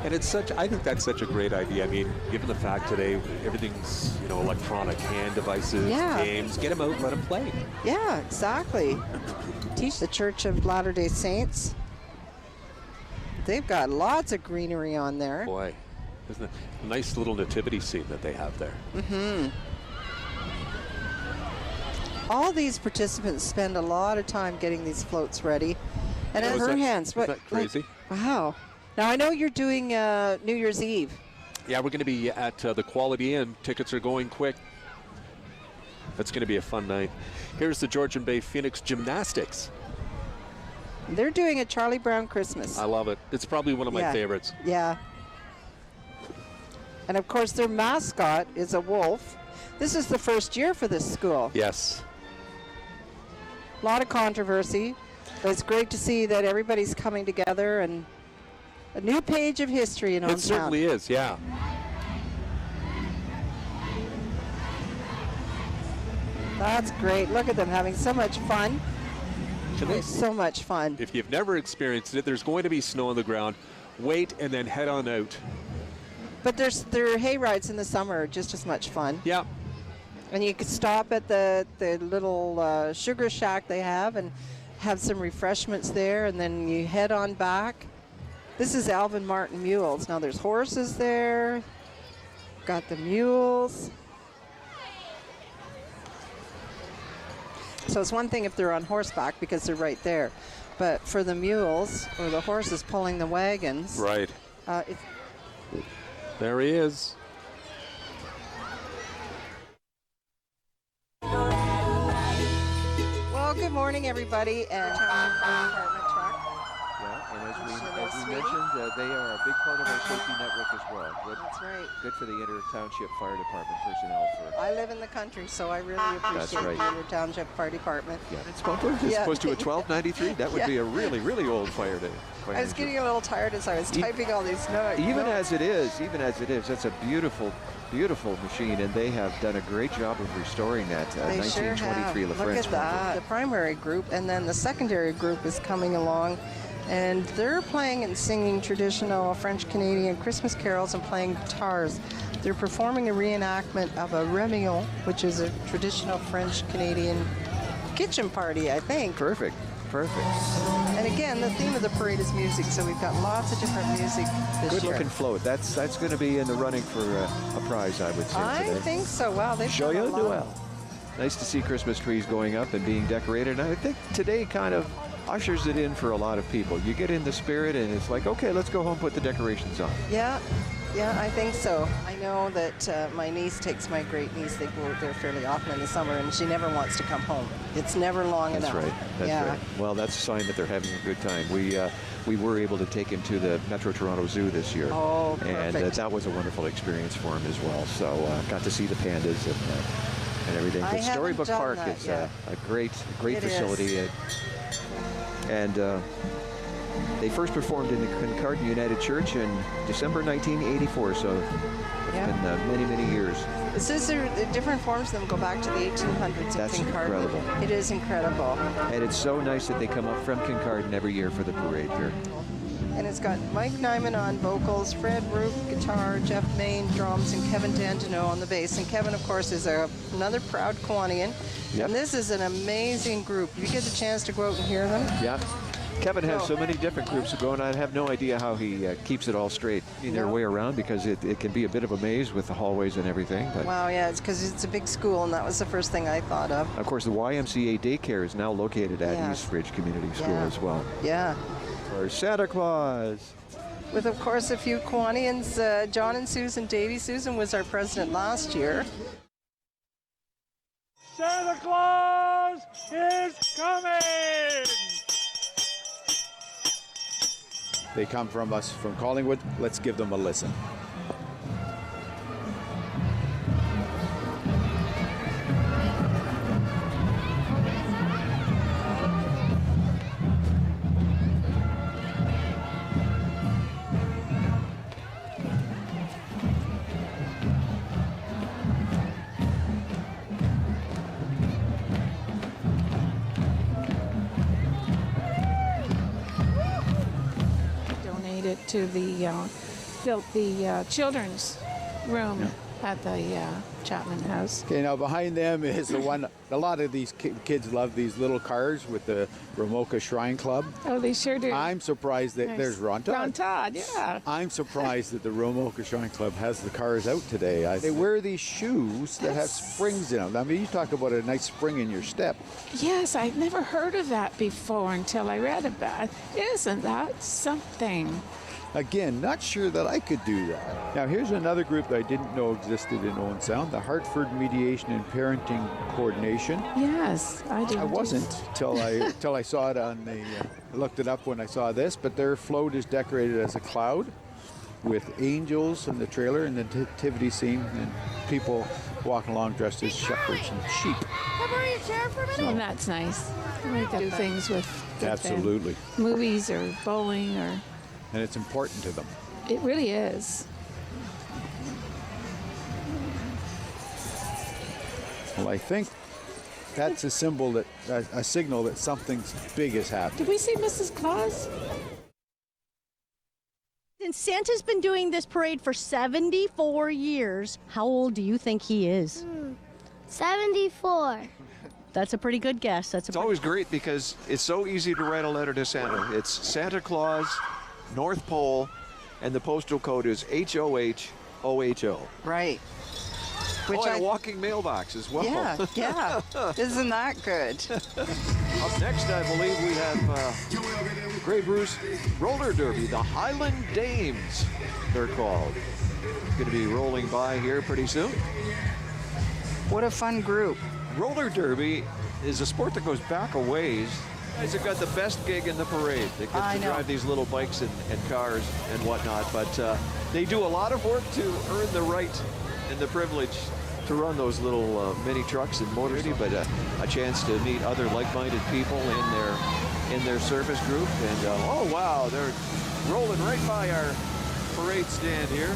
Speaker 15: And I think that's such a great idea. I mean, given the fact today, everything's, electronic, hand devices, games, get them out and let them play.
Speaker 3: Yeah, exactly. Teach the Church of Latter-day Saints. They've got lots of greenery on there.
Speaker 15: Boy, isn't it a nice little nativity scene that they have there?
Speaker 3: Mm-hmm. All these participants spend a lot of time getting these floats ready. And in her hands.
Speaker 15: Isn't that crazy?
Speaker 3: Wow. Now, I know you're doing New Year's Eve.
Speaker 15: Yeah, we're going to be at the Quality Inn. Tickets are going quick. That's going to be a fun night. Here's the Georgian Bay Phoenix Gymnastics.
Speaker 3: They're doing a Charlie Brown Christmas.
Speaker 15: I love it. It's probably one of my favorites.
Speaker 3: Yeah. And, of course, their mascot is a wolf. This is the first year for this school.
Speaker 15: Yes.
Speaker 3: A lot of controversy. But it's great to see that everybody's coming together and a new page of history in Owen Sound.
Speaker 15: It certainly is, yeah.
Speaker 3: That's great. Look at them having so much fun. It's so much fun.
Speaker 15: If you've never experienced it, there's going to be snow on the ground. Wait and then head on out.
Speaker 3: But their hay rides in the summer are just as much fun.
Speaker 15: Yeah.
Speaker 3: And you could stop at the little sugar shack they have and have some refreshments there, and then you head on back. This is Alvin Martin Mules. Now there's horses there. Got the mules. So it's one thing if they're on horseback because they're right there. But for the mules or the horses pulling the wagons.
Speaker 15: Right. There he is.
Speaker 3: Well, good morning, everybody. And department truck.
Speaker 16: Yeah, and as we mentioned, they are a big part of our safety network as well.
Speaker 3: That's right.
Speaker 16: Good for the Inter-Township Fire Department personnel.
Speaker 3: I live in the country, so I really appreciate
Speaker 16: right.
Speaker 3: the Inter-Township Fire Department.
Speaker 16: Yeah,
Speaker 15: it's supposed to a 1293. That would be a really, really old fire day.
Speaker 3: I was getting a little tired as I was typing all these notes.
Speaker 16: Even as it is, that's a beautiful machine, and they have done a great job of restoring that 1923 La
Speaker 3: Look
Speaker 16: France
Speaker 3: at that. The primary group, and then the secondary group is coming along, and they're playing and singing traditional French-Canadian Christmas carols and playing guitars. They're performing a reenactment of a réveillon, which is a traditional French-Canadian kitchen party, I think.
Speaker 16: Perfect.
Speaker 3: And again, the theme of the parade is music, so we've got lots of different music this year.
Speaker 16: Good looking float. That's going to be in the running for a prize, I would say.
Speaker 3: I
Speaker 16: today.
Speaker 3: think so. Wow, they've
Speaker 16: Show
Speaker 3: done
Speaker 16: you
Speaker 3: a lot.
Speaker 16: well. Nice to see Christmas trees going up and being decorated. And I think today kind of ushers it in for a lot of people. You get in the spirit, and it's like, okay, let's go home, put the decorations on.
Speaker 3: Yeah, I think so. I know that my niece takes my great niece. They go out there fairly often in the summer, and she never wants to come home. It's never long enough.
Speaker 16: That's right. Well, that's a sign that they're having a good time. We were able to take him to the Metro Toronto Zoo this year.
Speaker 3: Oh,
Speaker 16: and that was a wonderful experience for him as well. So got to see the pandas and everything. But Storybook Park is a great facility. And they first performed in the Kincardine United Church in December 1984, so it's been many, many years.
Speaker 3: It says there are different forms of them go back to the 1800s.
Speaker 16: That's
Speaker 3: in Kincardine.
Speaker 16: incredible.
Speaker 3: It is incredible.
Speaker 16: And it's so nice that they come up from Kincardine every year for the parade here.
Speaker 3: And it's got Mike Nyman on vocals, Fred Rook guitar, Jeff Main drums, and Kevin Dandeneau on the bass. And Kevin, of course, is another proud Kiwanian.
Speaker 16: Yep.
Speaker 3: And this is an amazing group. You get the chance to go out and hear them.
Speaker 16: Yeah. Kevin has so many different groups going. I have no idea how he keeps it all straight in their way around, because it can be a bit of a maze with the hallways and everything. But
Speaker 3: wow, yeah, it's because it's a big school, and that was the first thing I thought of.
Speaker 16: Of course, the YMCA daycare is now located at Eastridge Community School as well.
Speaker 3: Yeah.
Speaker 16: For Santa Claus.
Speaker 3: With, of course, a few Kiwanians. John and Susan Davy. Susan was our president last year.
Speaker 9: Santa Claus is coming!
Speaker 6: They come from us from Collingwood. Let's give them a listen.
Speaker 17: To built the children's room at the Chapman House.
Speaker 6: Okay, now behind them is the one, a lot of these kids love these little cars with the Romoka Shrine Club.
Speaker 17: Oh, they sure do.
Speaker 6: I'm surprised that there's Ron Todd.
Speaker 17: Ron Todd, yeah.
Speaker 6: I'm surprised that the Romoka Shrine Club has the cars out today. They wear these shoes that have springs in them. I mean, you talk about a nice spring in your step.
Speaker 17: Yes, I'd never heard of that before until I read about it. Isn't that something?
Speaker 6: Again, not sure that I could do that. Now, here's another group that I didn't know existed in Owen Sound, the Hartford Mediation and Parenting Coordination.
Speaker 17: Yes, I did.
Speaker 6: I wasn't till I saw it on the. I looked it up when I saw this, but their float is decorated as a cloud, with angels in the trailer and the nativity scene, and people walking along dressed as shepherds and sheep.
Speaker 17: Can I borrow your chair for a minute? Oh, that's nice. We do things with
Speaker 6: Absolutely.
Speaker 17: Movies or bowling or.
Speaker 6: And it's important to them.
Speaker 17: It really is.
Speaker 6: Well, I think
Speaker 18: that's a symbol that, a signal that something big has happened.
Speaker 17: Did we see Mrs. Claus?
Speaker 19: And Santa's been doing this parade for 74 years. How old do you think he is?
Speaker 4: 74.
Speaker 19: That's a pretty good guess.
Speaker 16: It's always great because it's so easy to write a letter to Santa. It's Santa Claus, North Pole, and the postal code is HOH-OHO.
Speaker 20: Right.
Speaker 16: And a walking mailbox as well.
Speaker 20: Yeah. Isn't that good?
Speaker 16: Up next, I believe we have Grey Bruce Roller Derby, the Highland Dames, they're called. Going to be rolling by here pretty soon.
Speaker 20: What a fun group.
Speaker 16: Roller Derby is a sport that goes back a ways. Guys have got the best gig in the parade. They get to drive these little bikes and cars and whatnot, but they do a lot of work to earn the right and the privilege to run those little mini trucks and motors, but a chance to meet other like-minded people in their service group. And oh wow, they're rolling right by our parade stand here.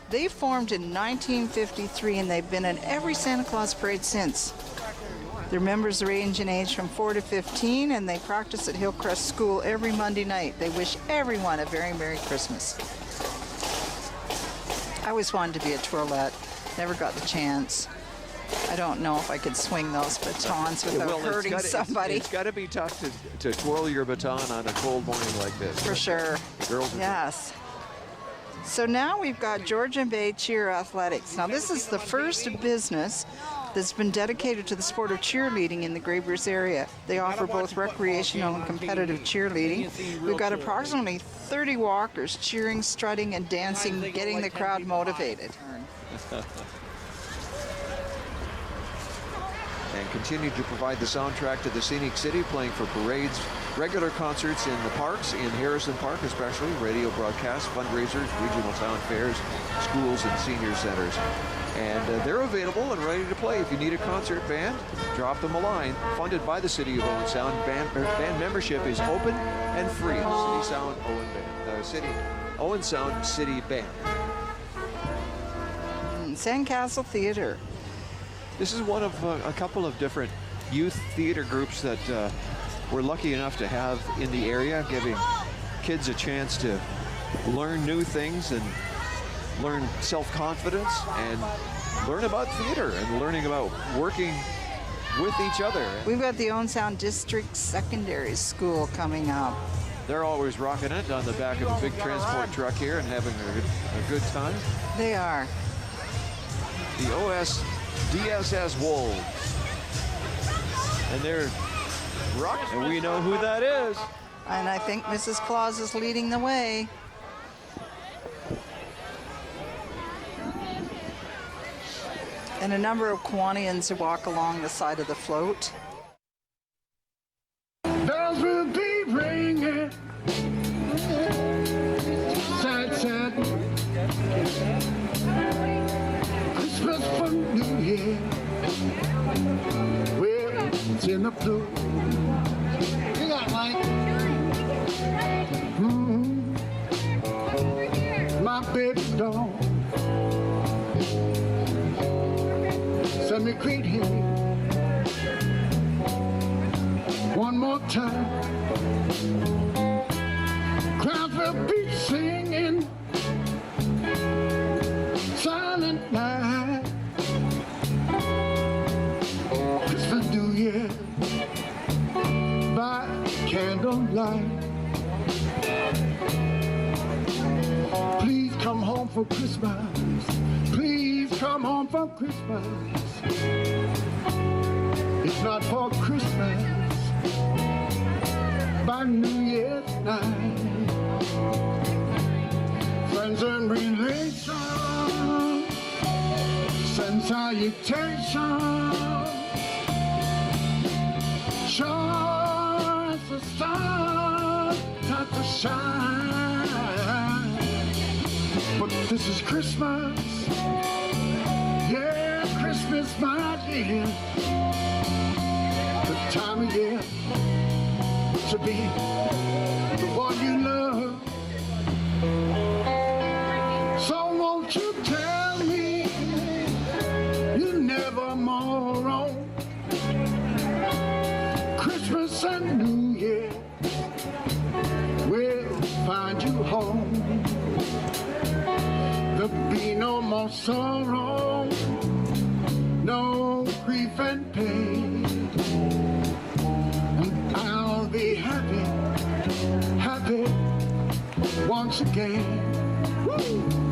Speaker 20: They formed in 1953 and they've been in every Santa Claus parade since. Their members range in age from 4 to 15 and they practice at Hillcrest School every Monday night. They wish everyone a very Merry Christmas. I always wanted to be a twirlette, never got the chance. I don't know if I could swing those batons without hurting somebody.
Speaker 16: It's got to be tough to twirl your baton on a cold morning like this.
Speaker 20: For sure.
Speaker 16: The girls are
Speaker 20: yes. So now we've got Georgian Bay Cheer Athletics. Now this is the first business that's been dedicated to the sport of cheerleading in the Grey Bruce area. They offer both recreational and competitive cheerleading. We've got approximately 30 walkers cheering, strutting, and dancing, getting the crowd motivated.
Speaker 16: And continue to provide the soundtrack to the Scenic City, playing for parades, regular concerts in the parks, in Harrison Park especially, radio broadcasts, fundraisers, regional town fairs, schools, and senior centers. And they're available and ready to play. If you need a concert band, drop them a line. Funded by the City of Owen Sound. Band membership is open and free. City Sound Owen Band. Owen Sound City Band.
Speaker 20: Sandcastle Theatre.
Speaker 16: This is one of a couple of different youth theater groups that we're lucky enough to have in the area, giving kids a chance to learn new things and learn self-confidence and learn about theater and learning about working with each other.
Speaker 20: We've got the Owen Sound District Secondary School coming up.
Speaker 16: They're always rocking it on the back of a big transport truck here and having a good time.
Speaker 20: They are.
Speaker 16: The DSS Wolves. And they're rocking, and we know who that is.
Speaker 20: And I think Mrs. Claus is leading the way. And a number of Kiwanis who walk along the side of the float.
Speaker 9: Bells will be ringing. Sad, sad. Christmas for New Year. Well, it's in the blue. You got Mike. My baby's gone. Let me greet him one more time. Crowds will be singing Silent Night. Christmas, New Year by candlelight. Please come home for Christmas. Please come home for Christmas. It's not for Christmas by New Year's night. Friends and relations send salutations. Sure as the sun starts to shine. But this is Christmas. Yeah, Christmas, my dear. The time of year to be the one you love. So won't you tell me you never more wrong find you home. There'll be no more sorrow, no grief and pain. And I'll be happy, happy once again. Woo!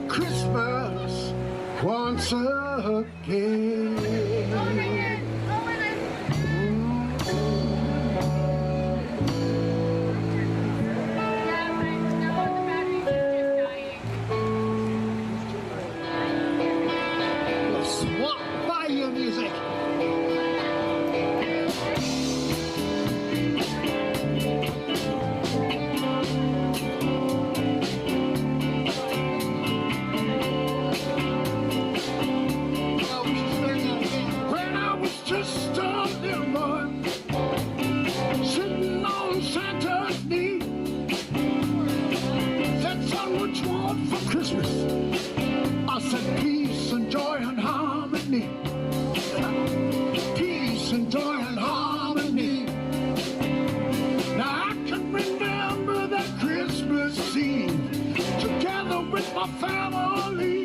Speaker 9: Christmas once again. Swap by your music. I said peace and joy and harmony. Peace and joy and harmony. Now I can remember that Christmas Eve together with my family.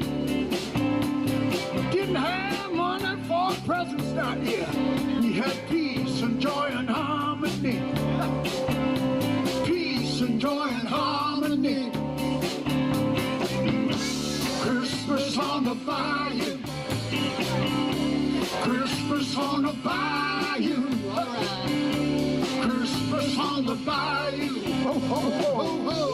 Speaker 9: Didn't have money for presents that year. We had peace and joy and harmony. Peace and joy and harmony. Christmas on the bayou. Christmas on the bayou. Christmas on the bayou. Ho, ho, ho, ho,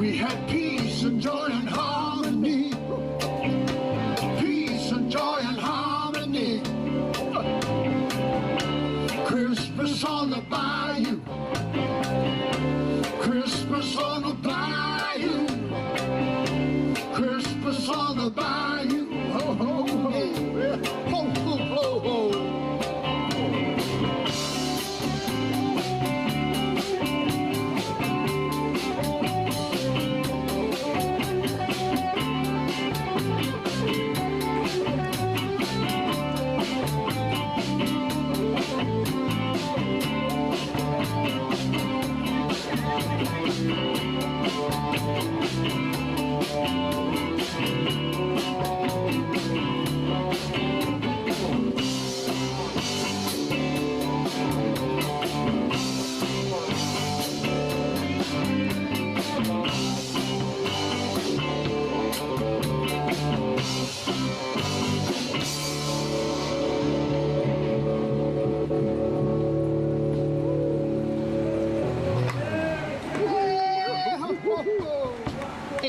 Speaker 9: we had peace and joy and harmony. Peace and joy and harmony. Christmas on the bayou. Christmas on the bayou. Christmas on the bayou. Ho, ho, ho. Ho, ho, ho, ho.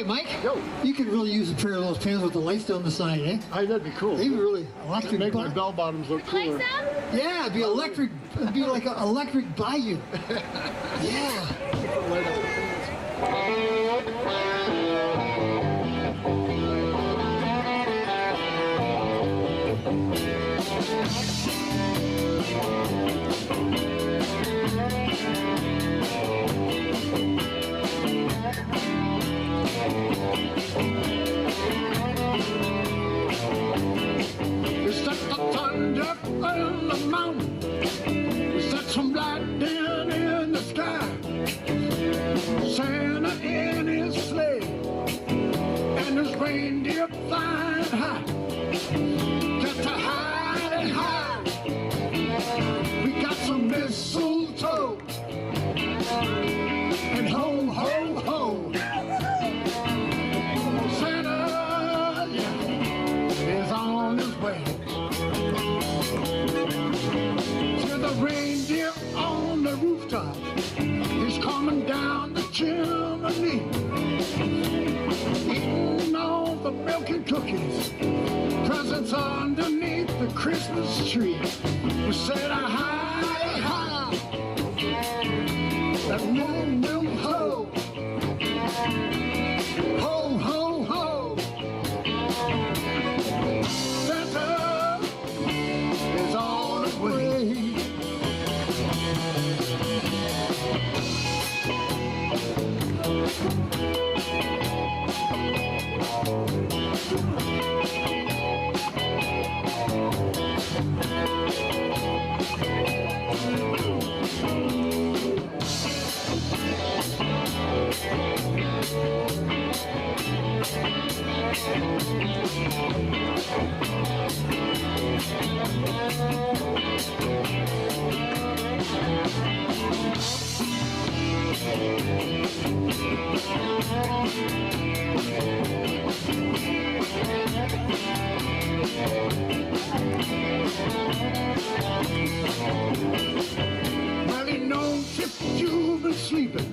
Speaker 9: Mike. Yo. You could really use a pair of those pins with the lights down the side, eh?
Speaker 21: That'd be cool.
Speaker 9: They'd be really electric.
Speaker 21: Make my bell bottoms look cooler.
Speaker 9: Yeah, it'd be electric. It'd be like an electric bayou. Yeah. Is that the thunder in the mountain? Is that some lightning in the sky? Santa in his sleigh and his reindeer flying high. Got to hide and hide. We got some mistletoe and ho ho ho. Santa, yeah, is on his way. To the reindeer on the rooftop, he's coming down the chimney, eating all the milk and cookies, presents underneath the Christmas tree. We said a hi, hi, a moo, moo, ho, ho, ho, ho. Santa is on his way. Well, he knows if you've been sleeping,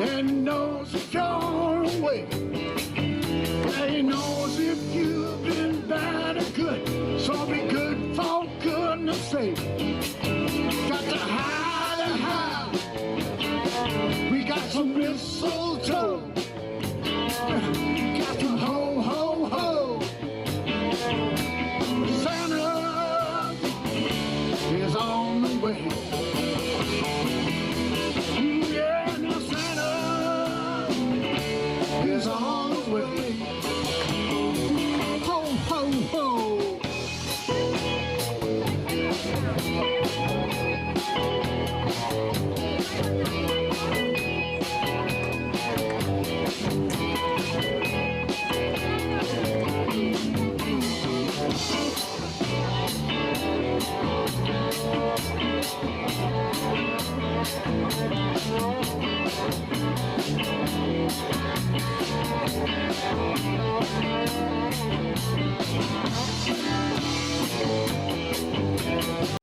Speaker 9: and he knows if you're awake. And he knows if you've been bad or good, so be good for goodness sake. Got to hide and hide. We got some mistletoe